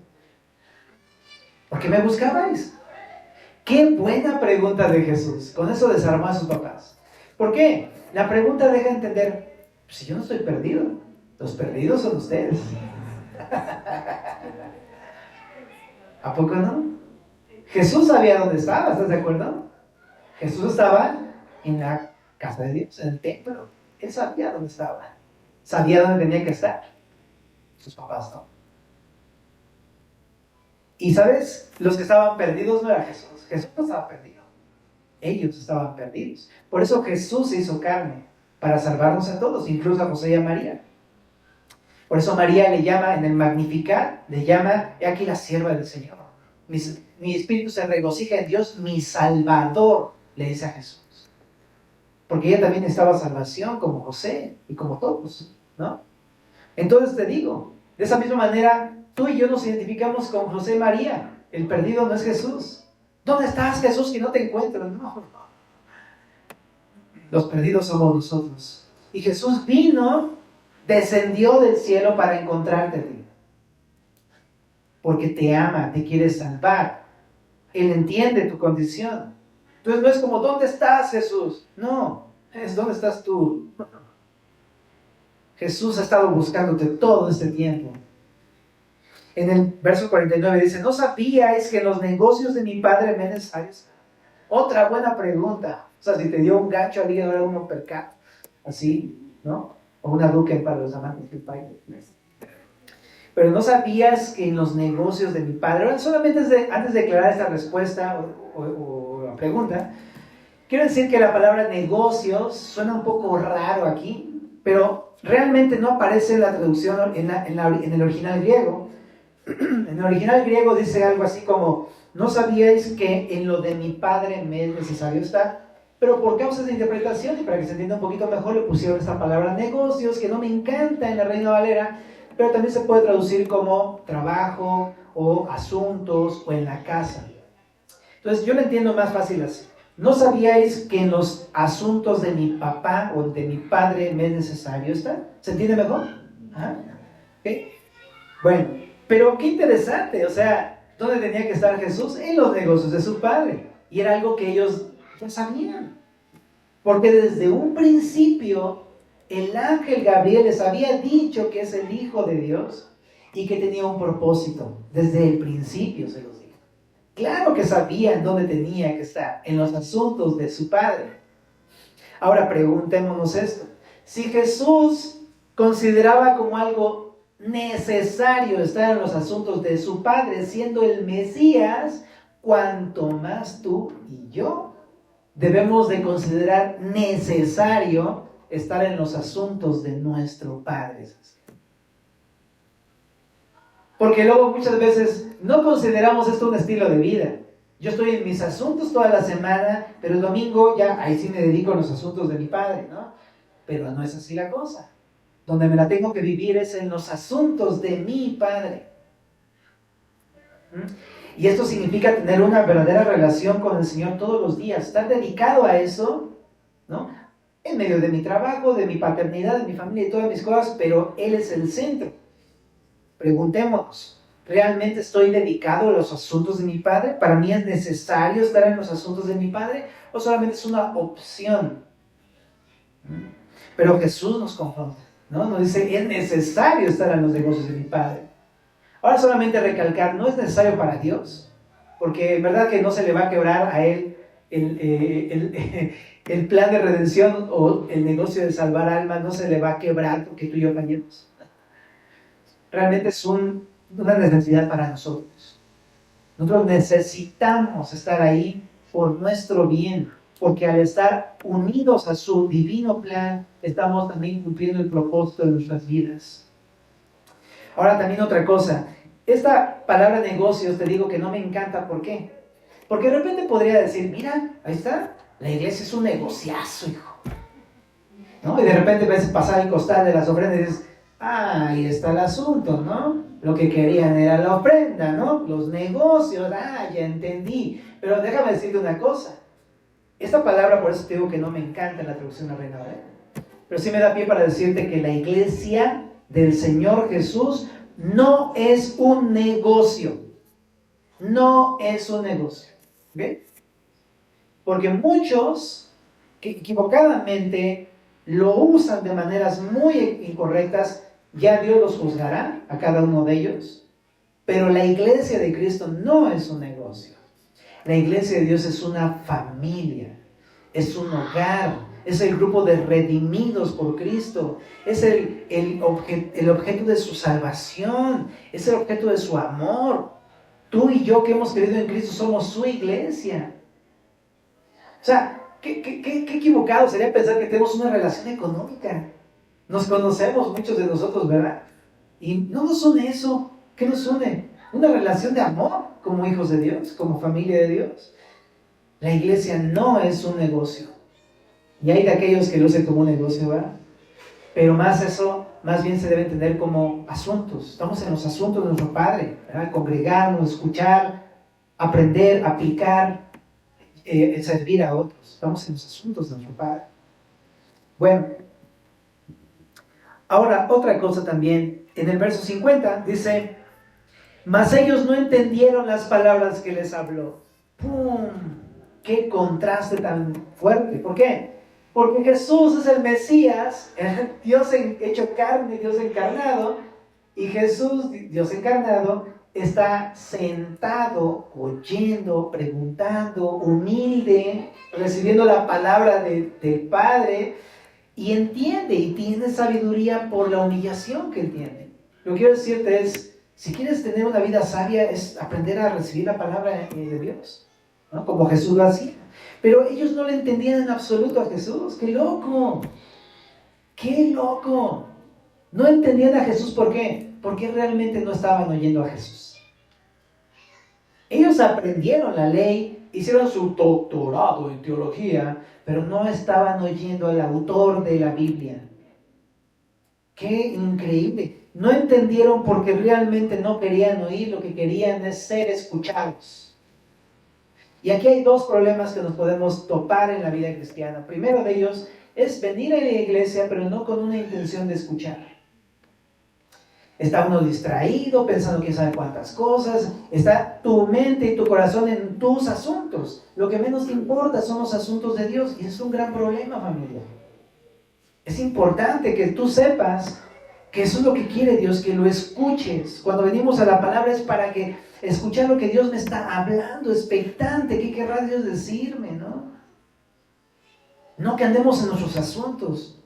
¿Por qué me buscabais? Qué buena pregunta de Jesús. Con eso desarmó a sus papás. ¿Por qué? La pregunta deja entender, si yo no estoy perdido, los perdidos son ustedes. ¿A poco no? Jesús sabía dónde estaba, ¿estás de acuerdo? Jesús estaba en la casa de Dios, en el templo. Él sabía dónde estaba. Sabía dónde tenía que estar. Sus papás no. Y ¿sabes? Los que estaban perdidos no era Jesús. Jesús no estaba perdido. Ellos estaban perdidos. Por eso Jesús se hizo carne, para salvarnos a todos, incluso a José y a María. Por eso María le llama, en el Magnificat, le llama, he aquí la sierva del Señor. Mi espíritu se regocija en Dios, mi Salvador, le dice a Jesús. porque ella también necesitaba salvación como José y como todos, ¿no? Entonces te digo, de esa misma manera, tú y yo nos identificamos con José y María. El perdido no es Jesús. ¿Dónde estás, Jesús, que no te encuentro? No. Los perdidos somos nosotros. Y Jesús vino, descendió del cielo para encontrarte a ti. Porque te ama, te quiere salvar. Él entiende tu condición. Entonces no es como, ¿dónde estás, Jesús? No, es ¿dónde estás tú? Jesús ha estado buscándote todo este tiempo. En el verso 49 dice, ¿no sabíais que en los negocios de mi padre me es necesario? Otra buena pregunta. O sea, si te dio un gancho al día, ahora uno perca, así, ¿no? O una duque para los amantes del país. Pero no sabías que en los negocios de mi padre, ahora solamente antes de declarar esta respuesta o la pregunta, quiero decir que la palabra negocios suena un poco raro aquí, pero realmente no aparece en la traducción en el original griego. En el original griego dice algo así como, no sabíais que en lo de mi padre me es necesario estar, pero por causas de interpretación y para que se entienda un poquito mejor le pusieron esta palabra negocios, que no me encanta en la Reina Valera, pero también se puede traducir como trabajo o asuntos o en la casa. Entonces yo lo entiendo más fácil así. ¿No sabíais que en los asuntos de mi papá o de mi padre me es necesario estar? ¿Se entiende mejor? ¿Ah? ¿Okay? Bueno, pero qué interesante, o sea, ¿dónde tenía que estar Jesús? En los negocios de su padre. Y era algo que ellos ya sabían. Porque desde un principio el ángel Gabriel les había dicho que es el Hijo de Dios y que tenía un propósito. Desde el principio se los dijo. Claro que sabían dónde tenía que estar, en los asuntos de su Padre. Ahora preguntémonos esto. Si Jesús consideraba como algo necesario estar en los asuntos de su Padre, siendo el Mesías, cuanto más tú y yo debemos de considerar necesario estar en los asuntos de nuestro Padre. Porque luego muchas veces no consideramos esto un estilo de vida. Yo estoy en mis asuntos toda la semana, pero el domingo ya, ahí sí me dedico a los asuntos de mi Padre, ¿no? Pero no es así la cosa. Donde me la tengo que vivir es en los asuntos de mi Padre. Y esto significa tener una verdadera relación con el Señor todos los días, estar dedicado a eso, ¿no? En medio de mi trabajo, de mi paternidad, de mi familia y todas mis cosas, pero Él es el centro. Preguntémonos, ¿realmente estoy dedicado a los asuntos de mi Padre? ¿Para mí es necesario estar en los asuntos de mi Padre? ¿O solamente es una opción? Pero Jesús nos confronta, ¿no? Nos dice, es necesario estar en los negocios de mi Padre. Ahora solamente recalcar, no es necesario para Dios, porque en verdad que no se le va a quebrar a Él el plan de redención o el negocio de salvar almas, no se le va a quebrar porque tú y yo fallemos. Realmente es una necesidad para nosotros. Nosotros necesitamos estar ahí por nuestro bien, porque al estar unidos a su divino plan, estamos también cumpliendo el propósito de nuestras vidas. Ahora también otra cosa, esta palabra negocios te digo que no me encanta, ¿por qué? Porque de repente podría decir, mira, ahí está, la iglesia es un negociazo, hijo, ¿no? Y de repente ves pasar el costal de las ofrendas y dices, ahí está el asunto, ¿no? Lo que querían era la ofrenda, ¿no? Los negocios, ya entendí. Pero déjame decirte una cosa, esta palabra, por eso te digo que no me encanta en la traducción de la Reina Valera, pero sí me da pie para decirte que la iglesia del Señor Jesús no es un negocio. No es un negocio. ¿Ok? Porque muchos que equivocadamente lo usan de maneras muy incorrectas, ya Dios los juzgará a cada uno de ellos. Pero la iglesia de Cristo no es un negocio. La iglesia de Dios es una familia, es un hogar, es el grupo de redimidos por Cristo, es el objeto de su salvación, es el objeto de su amor. Tú y yo que hemos creído en Cristo somos su iglesia. O sea, qué equivocado sería pensar que tenemos una relación económica. Nos conocemos muchos de nosotros, ¿verdad? Y no nos une eso. ¿Qué nos une? Una relación de amor como hijos de Dios, como familia de Dios. La iglesia no es un negocio. Y hay de aquellos que lo usan como un negocio, ¿verdad? Pero más bien se debe entender como asuntos. Estamos en los asuntos de nuestro Padre, ¿verdad? Congregarnos, escuchar, aprender, aplicar, servir a otros. Estamos en los asuntos de nuestro Padre. Bueno, ahora otra cosa también. En el verso 50 dice, mas ellos no entendieron las palabras que les habló. ¡Pum! ¡Qué contraste tan fuerte! ¿Por qué? Porque Jesús es el Mesías, Dios hecho carne, Dios encarnado, y Jesús, Dios encarnado, está sentado, oyendo, preguntando, humilde, recibiendo la palabra del Padre, y entiende y tiene sabiduría por la humillación que él tiene. Lo que quiero decirte es, si quieres tener una vida sabia, es aprender a recibir la palabra de Dios, ¿no? Como Jesús lo hacía. Pero ellos no le entendían en absoluto a Jesús. ¡Qué loco! ¡Qué loco! No entendían a Jesús, ¿por qué? Porque realmente no estaban oyendo a Jesús. Ellos aprendieron la ley, hicieron su doctorado en teología, pero no estaban oyendo al autor de la Biblia. ¡Qué increíble! No entendieron porque realmente no querían oír, lo que querían es ser escuchados. Y aquí hay dos problemas que nos podemos topar en la vida cristiana. Primero de ellos es venir a la iglesia, pero no con una intención de escuchar. Está uno distraído, pensando quién sabe cuántas cosas. Está tu mente y tu corazón en tus asuntos. Lo que menos te importa son los asuntos de Dios. Y es un gran problema, familia. Es importante que tú sepas que eso es lo que quiere Dios, que lo escuches. Cuando venimos a la palabra es para que escuchar lo que Dios me está hablando, expectante, ¿qué querrá Dios decirme, no? No que andemos en nuestros asuntos,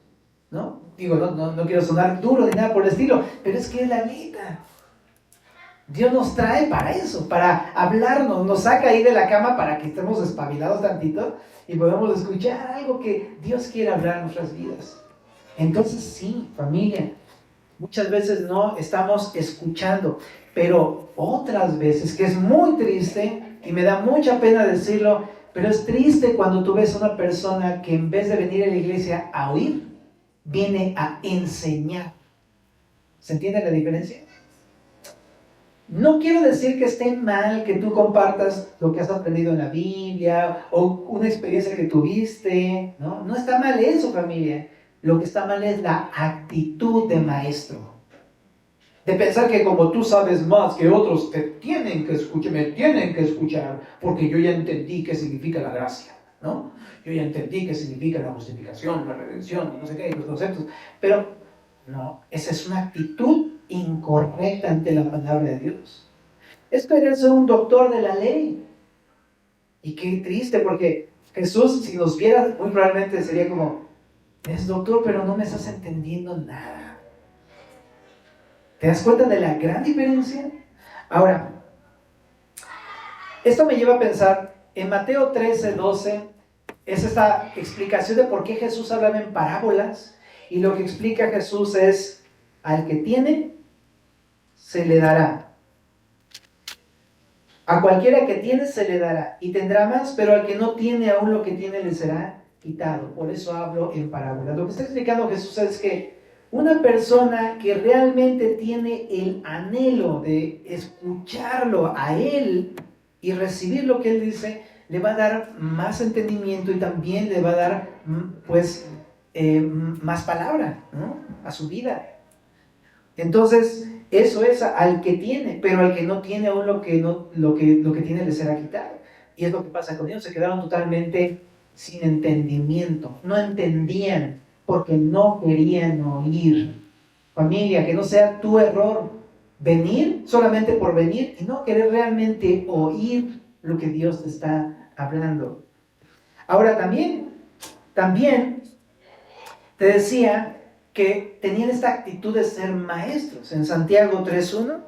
¿no? Digo, no quiero sonar duro ni nada por el estilo, pero es que es la neta. Dios nos trae para eso, para hablarnos, nos saca ahí de la cama para que estemos espabilados tantito y podamos escuchar algo que Dios quiere hablar en nuestras vidas. Entonces sí, familia, muchas veces no estamos escuchando, pero otras veces, que es muy triste y me da mucha pena decirlo, pero es triste cuando tú ves a una persona que en vez de venir a la iglesia a oír, viene a enseñar. ¿Se entiende la diferencia? No quiero decir que esté mal que tú compartas lo que has aprendido en la Biblia o una experiencia que tuviste, ¿no? No está mal eso, familia. Lo que está mal es la actitud de maestro. De pensar que como tú sabes más que otros, me tienen que escuchar, porque yo ya entendí qué significa la gracia, ¿no? Yo ya entendí qué significa la justificación, la redención, no sé qué, los conceptos. Pero no, esa es una actitud incorrecta ante la palabra de Dios. Es querer ser un doctor de la ley. Y qué triste, porque Jesús, si nos viera, muy probablemente sería como, es doctor, pero no me estás entendiendo nada. ¿Te das cuenta de la gran diferencia? Ahora, esto me lleva a pensar, en Mateo 13:12, es esta explicación de por qué Jesús hablaba en parábolas, y lo que explica Jesús es, al que tiene, se le dará. A cualquiera que tiene, se le dará, y tendrá más, pero al que no tiene, aún lo que tiene le será quitado. Por eso hablo en parábolas. Lo que está explicando Jesús es que una persona que realmente tiene el anhelo de escucharlo a Él y recibir lo que Él dice, le va a dar más entendimiento y también le va a dar, pues, más palabra, ¿no? A su vida. Entonces, eso es al que tiene, pero al que no tiene aún lo que tiene le será quitado. Y es lo que pasa con ellos, se quedaron totalmente sin entendimiento, no entendían porque no querían oír. Familia, que no sea tu error venir solamente por venir y no querer realmente oír lo que Dios te está hablando. Ahora también te decía que tenían esta actitud de ser maestros. En Santiago 3:1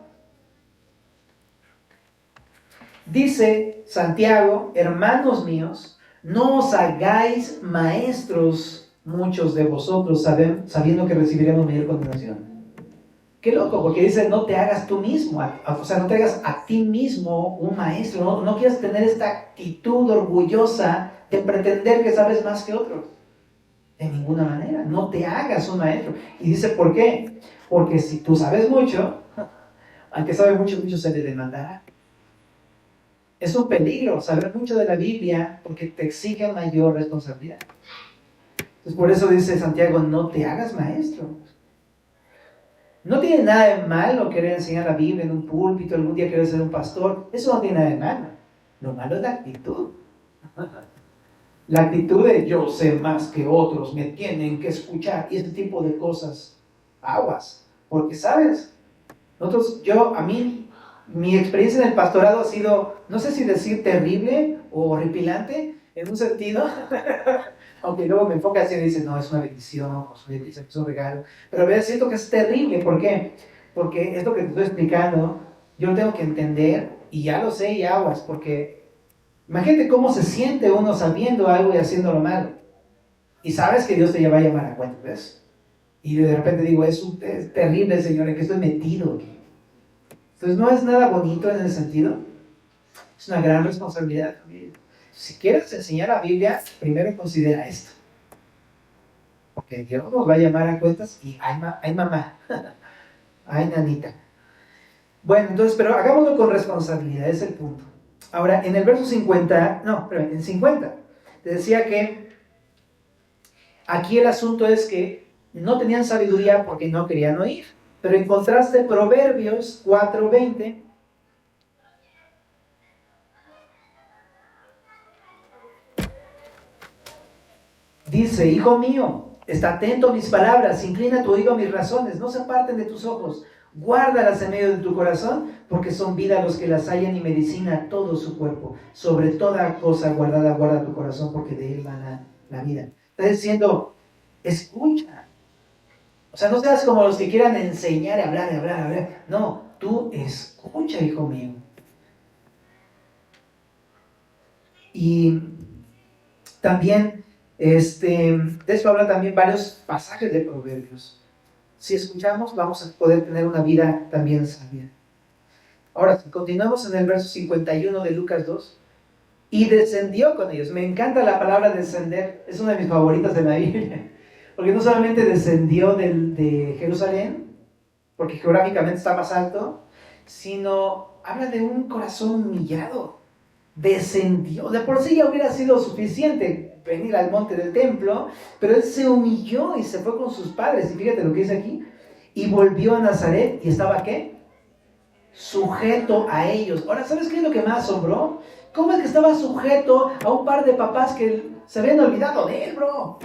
dice Santiago, hermanos míos, no os hagáis maestros muchos de vosotros, sabiendo que recibiremos mayor condenación. Qué loco, porque dice, no te hagas tú mismo, o sea, no te hagas a ti mismo un maestro, no quieras tener esta actitud orgullosa de pretender que sabes más que otros. De ninguna manera. No te hagas un maestro. Y dice, ¿por qué? Porque si tú sabes mucho, al que sabe mucho, mucho se le demandará. Es un peligro saber mucho de la Biblia porque te exige mayor responsabilidad. Entonces, por eso dice Santiago, no te hagas maestro. No tiene nada de malo querer enseñar la Biblia en un púlpito, algún día querer ser un pastor. Eso no tiene nada de malo. Lo malo es la actitud. La actitud de yo sé más que otros, me tienen que escuchar. Y este tipo de cosas, aguas. Porque, ¿sabes? Mi experiencia en el pastorado ha sido, no sé si decir terrible o horripilante, en un sentido, aunque luego me enfoca así y dice, no, es una bendición, es un regalo, pero a veces siento que es terrible. ¿Por qué? Porque esto que te estoy explicando, yo lo tengo que entender, y ya lo sé y aguas, porque imagínate cómo se siente uno sabiendo algo y haciéndolo malo, y sabes que Dios te va a llamar a cuenta, ¿ves? Y de repente digo, es terrible, Señor, en que estoy metido aquí. Entonces no es nada bonito en ese sentido, es una gran responsabilidad. Si quieres enseñar la Biblia, primero considera esto, porque Dios nos va a llamar a cuentas y ay mamá, ay nanita. Bueno, entonces, pero hagámoslo con responsabilidad, ese es el punto. Ahora, en el verso 50, en 50, te decía que aquí el asunto es que no tenían sabiduría porque no querían oír. Pero en contraste, Proverbios 4:20 dice, hijo mío, está atento a mis palabras, inclina tu oído a mis razones, no se aparten de tus ojos, guárdalas en medio de tu corazón, porque son vida a los que las hallan y medicina a todo su cuerpo. Sobre toda cosa guardada, guarda tu corazón, porque de él va la vida. Está diciendo, escucha. O sea, no seas como los que quieran enseñar, hablar. No, tú escucha, hijo mío. Y también, de eso habla también varios pasajes de Proverbios. Si escuchamos, vamos a poder tener una vida también sabia. Ahora, si continuamos en el verso 51 de Lucas 2. Y descendió con ellos. Me encanta la palabra descender, es una de mis favoritas de la Biblia. Porque no solamente descendió de Jerusalén, porque geográficamente está más alto, sino habla de un corazón humillado. Descendió. De por sí ya hubiera sido suficiente venir al monte del templo, pero él se humilló y se fue con sus padres. Y fíjate lo que dice aquí. Y volvió a Nazaret y estaba, ¿qué? Sujeto a ellos. Ahora, ¿sabes qué es lo que más asombró? ¿Cómo es que estaba sujeto a un par de papás que se habían olvidado de él, bro?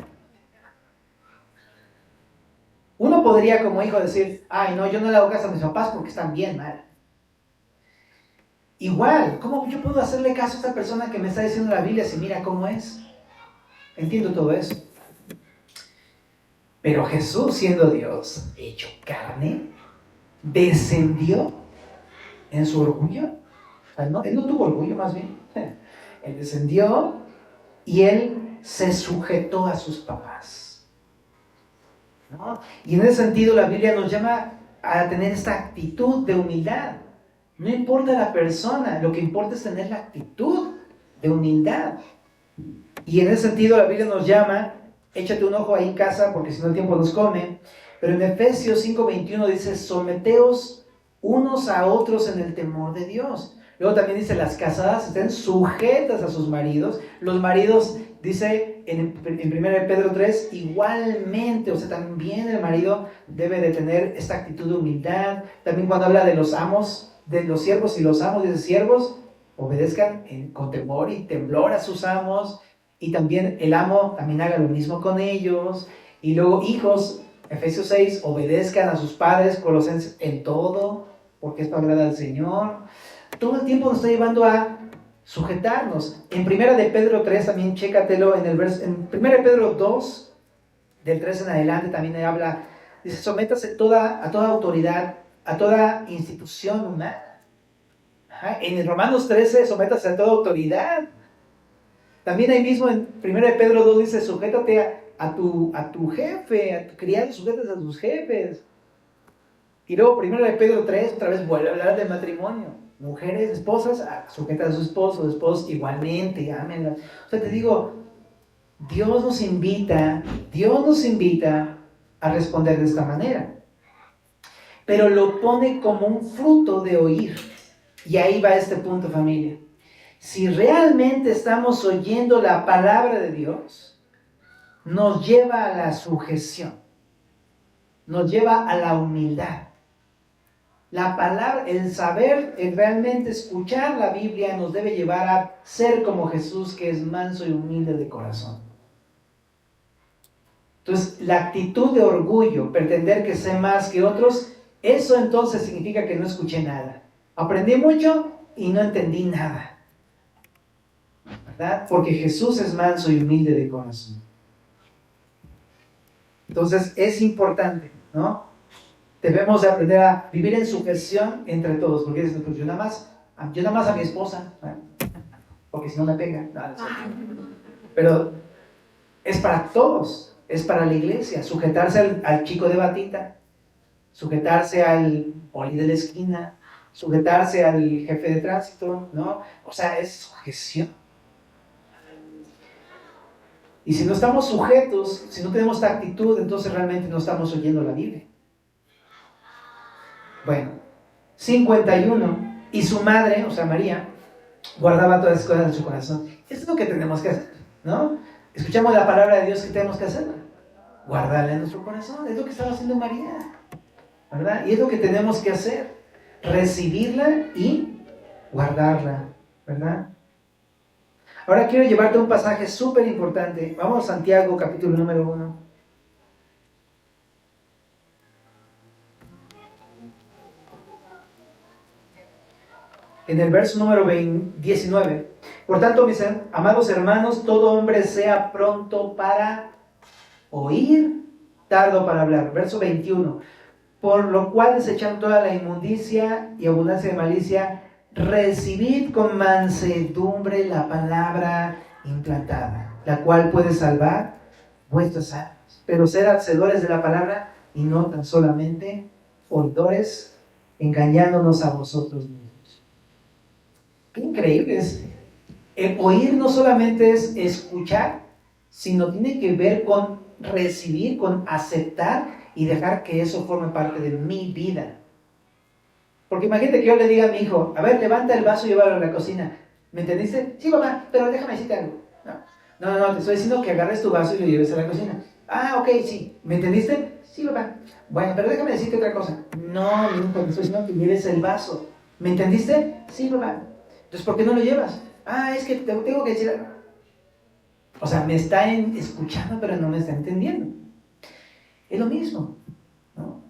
Uno podría como hijo decir, ay no, yo no le hago caso a mis papás porque están bien mal. Igual, ¿cómo yo puedo hacerle caso a esta persona que me está diciendo la Biblia si mira cómo es? Entiendo todo eso. Pero Jesús, siendo Dios, hecho carne, descendió en su orgullo. Él no tuvo orgullo, más bien. Él descendió y él se sujetó a sus papás. ¿No? Y en ese sentido la Biblia nos llama a tener esta actitud de humildad. No importa la persona, lo que importa es tener la actitud de humildad. Y en ese sentido la Biblia nos llama, échate un ojo ahí en casa porque si no el tiempo nos come, pero en Efesios 5:21 dice, someteos unos a otros en el temor de Dios. Luego también dice, las casadas estén sujetas a sus maridos. Los maridos, dice en 1 Pedro 3, igualmente, o sea, también el marido debe de tener esta actitud de humildad. También cuando habla de los amos, de los siervos y los amos, dice, siervos, obedezcan con temor y temblor a sus amos. Y también el amo también haga lo mismo con ellos. Y luego, hijos, Efesios 6, obedezcan a sus padres, Colosenses, en todo, porque esto agrada al Señor. Todo el tiempo nos está llevando a sujetarnos. En 1 de Pedro 3, también chécatelo, en 1 de Pedro 2, del 3 en adelante, también habla, dice, sométase a toda autoridad, a toda institución humana. En el Romanos 13, sométase a toda autoridad. También ahí mismo en 1 de Pedro 2 dice, sujétate a tu jefe, a tu criado, sujétate a tus jefes. Y luego 1 de Pedro 3, otra vez vuelve a hablar del matrimonio. Mujeres, esposas, sujetas a sus esposos igualmente, ámenlas. O sea, te digo, Dios nos invita a responder de esta manera. Pero lo pone como un fruto de oír. Y ahí va este punto, familia. Si realmente estamos oyendo la palabra de Dios, nos lleva a la sujeción, nos lleva a la humildad. La palabra, el saber, el realmente escuchar la Biblia nos debe llevar a ser como Jesús, que es manso y humilde de corazón. Entonces, la actitud de orgullo, pretender que sé más que otros, eso entonces significa que no escuché nada. Aprendí mucho y no entendí nada, ¿verdad? Porque Jesús es manso y humilde de corazón. Entonces, es importante, ¿no? Debemos de aprender a vivir en sujeción entre todos, porque pues yo nada más a mi esposa, ¿no? Porque si no me pega. No, pero es para todos, es para la iglesia, sujetarse al chico de batita, sujetarse al poli de la esquina, sujetarse al jefe de tránsito, ¿no? O sea, es sujeción. Y si no estamos sujetos, si no tenemos esta actitud, entonces realmente no estamos oyendo la Biblia. Bueno, 51, y su madre, o sea María, guardaba todas las cosas en su corazón. Esto es lo que tenemos que hacer, ¿no? Escuchamos la palabra de Dios, ¿qué tenemos que hacer? Guardarla en nuestro corazón. Es lo que estaba haciendo María, ¿verdad? Y es lo que tenemos que hacer, recibirla y guardarla, ¿verdad? Ahora quiero llevarte a un pasaje súper importante. Vamos a Santiago, capítulo número 1. En el verso número 19. Por tanto, mis amados hermanos, todo hombre sea pronto para oír, tardo para hablar. Verso 21. Por lo cual, desechando toda la inmundicia y abundancia de malicia, recibid con mansedumbre la palabra implantada, la cual puede salvar vuestras almas. Pero ser hacedores de la palabra y no tan solamente oidores, engañándonos a vosotros mismos. Qué increíble es. El oír no solamente es escuchar, sino tiene que ver con recibir, con aceptar y dejar que eso forme parte de mi vida. Porque imagínate que yo le diga a mi hijo, a ver, levanta el vaso y llévalo a la cocina. ¿Me entendiste? Sí, mamá, pero déjame decirte algo. No, te estoy diciendo que agarres tu vaso y lo lleves a la cocina. Ah, ok, sí. ¿Me entendiste? Sí, papá. Bueno, pero déjame decirte otra cosa. No, te estoy diciendo que lleves el vaso. ¿Me entendiste? Sí, papá. Entonces, ¿por qué no lo llevas? Ah, es que te tengo que decir algo. O sea, me está escuchando, pero no me está entendiendo. Es lo mismo, ¿no?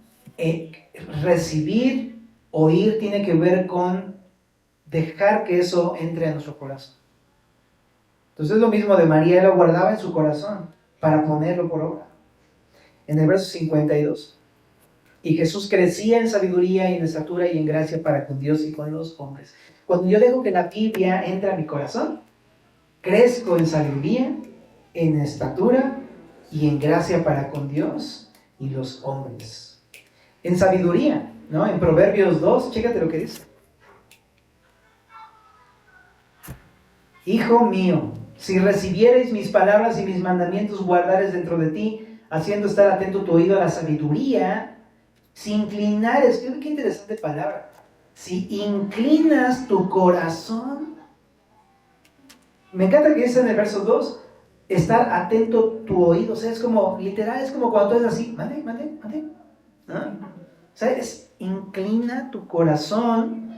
Recibir, oír, tiene que ver con dejar que eso entre a nuestro corazón. Entonces es lo mismo de María, lo guardaba en su corazón para ponerlo por obra. En el verso 52. Y Jesús crecía en sabiduría y en estatura y en gracia para con Dios y con los hombres. Cuando yo dejo que la Biblia entre a mi corazón, crezco en sabiduría, en estatura y en gracia para con Dios y los hombres. En sabiduría, ¿no? En Proverbios 2, chécate lo que dice. Hijo mío, si recibiereis mis palabras y mis mandamientos guardares dentro de ti, haciendo estar atento tu oído a la sabiduría, si inclinares, qué interesante palabra, si inclinas tu corazón, me encanta que dice en el verso 2, estar atento tu oído, o sea, es como, literal, es como cuando tú eres así, mande, ¿no? O sea, inclina tu corazón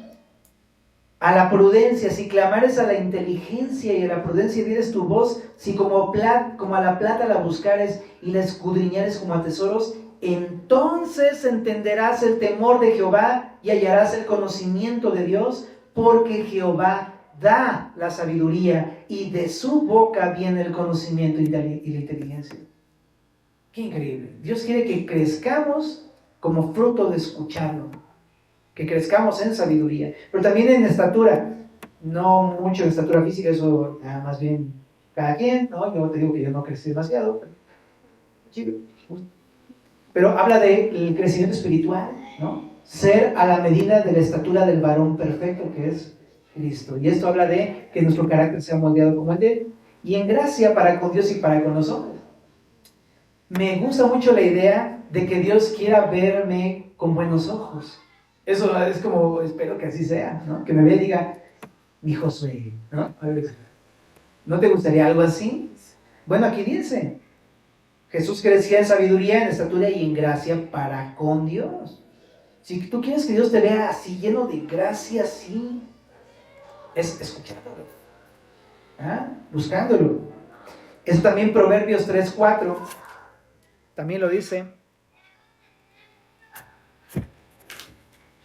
a la prudencia, si clamares a la inteligencia y a la prudencia dieres tu voz, si como a la plata la buscares y la escudriñares como a tesoros, entonces entenderás el temor de Jehová y hallarás el conocimiento de Dios, porque Jehová da la sabiduría y de su boca viene el conocimiento y la inteligencia. Qué increíble. Dios quiere que crezcamos como fruto de escucharlo, que crezcamos en sabiduría, pero también en estatura, no mucho en estatura física, eso más bien cada quien, ¿no? Yo te digo que yo no crecí demasiado, pero habla del crecimiento espiritual, ¿no? Ser a la medida de la estatura del varón perfecto que es Cristo. Y esto habla de que nuestro carácter sea moldeado como el de él. y en gracia para con Dios y para con los hombres. Me gusta mucho la idea de que Dios quiera verme con buenos ojos. Eso es como, espero que así sea, ¿no? Que me vea y diga, mi Josué, ¿no? ¿No te gustaría algo así? Bueno, aquí dice, Jesús crecía en sabiduría, en estatura y en gracia para con Dios. Si tú quieres que Dios te vea así, lleno de gracia, así, es escuchándolo, buscándolo. Es también Proverbios 3:4, también lo dice.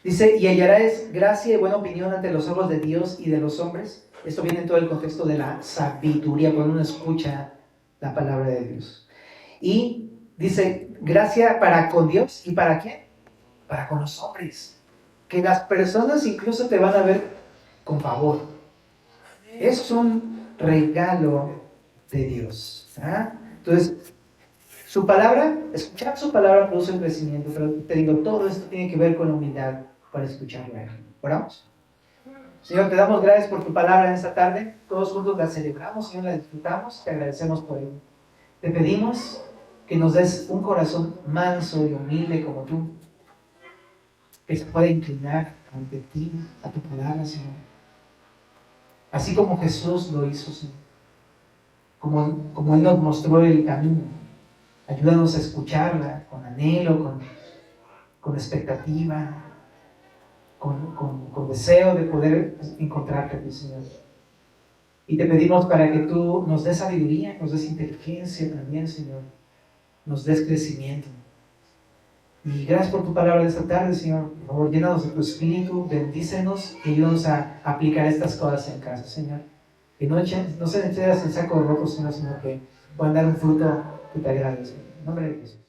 Dice, y hallarás gracia y buena opinión ante los ojos de Dios y de los hombres. Esto viene en todo el contexto de la sabiduría, cuando uno escucha la palabra de Dios. Y dice, gracia para con Dios, ¿y para quién? Para con los hombres. Que las personas incluso te van a ver con favor. Eso es un regalo de Dios. Entonces, su palabra, escuchar su palabra produce un crecimiento, pero te digo, todo esto tiene que ver con la humildad para escucharla. ¿Oramos? Señor, te damos gracias por tu palabra en esta tarde. Todos juntos la celebramos, Señor, la disfrutamos. Te agradecemos por ello. Te pedimos que nos des un corazón manso y humilde como tú, que se pueda inclinar ante ti, a tu palabra, Señor. Así como Jesús lo hizo, Señor. Como Él nos mostró el camino. Ayúdanos a escucharla con anhelo, con expectativa, con deseo de poder encontrarte a ti, Señor. Y te pedimos para que tú nos des sabiduría, nos des inteligencia también, Señor. Nos des crecimiento. Y gracias por tu palabra de esta tarde, Señor. Por favor, llénanos de tu espíritu, bendícenos y ayúdanos a aplicar estas cosas en casa, Señor. Que no se echen en saco roto, Señor, sino que puedan dar un fruto que te agrade, Señor. En nombre de Jesús.